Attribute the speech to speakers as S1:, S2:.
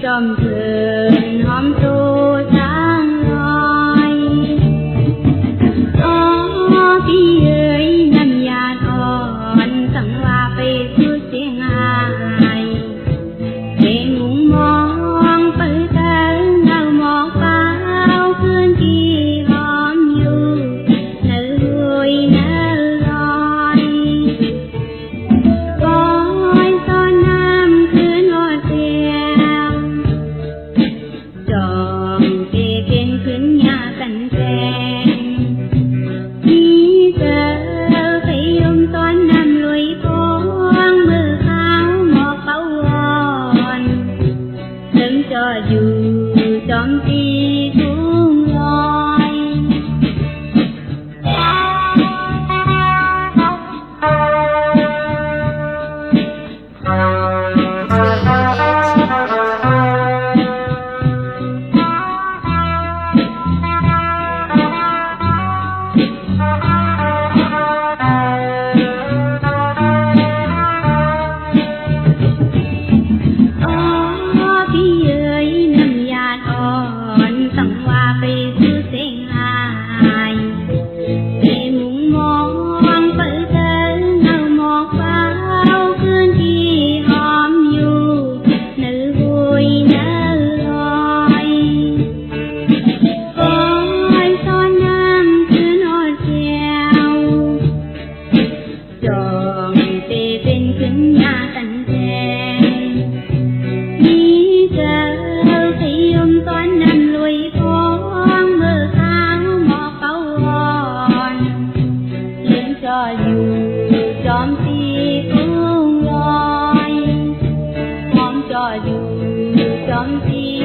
S1: Trầm thường hôm tô sáng loi khi ơi nằm nhà thon tặng hoa về xuôi tiếng hài để ngủ mong bơi tới nào mò bao cơn kỳ hôm dù nở vui nở loi coi gió nam cứ ngọt theo tròn kề bên khuyến nhà cạnh kèn đi giờ thấy ông toán nằm lùi con mơ khao một bao hòn đừng cho dù trong ti cũng loi tặng hoa về xuôi tiếng hài để muốn mong bơi tới nào một bao cơn kỳ hôm dù nở vui nở loi coi gió nam cứ nói theo tròn về bên khuyến nhà cạnh kèn đi giờ thấy ông toán nằm lùi con mơ khao một bao hòn lên cho dù trong ti cũng loi mong cho dù trong ti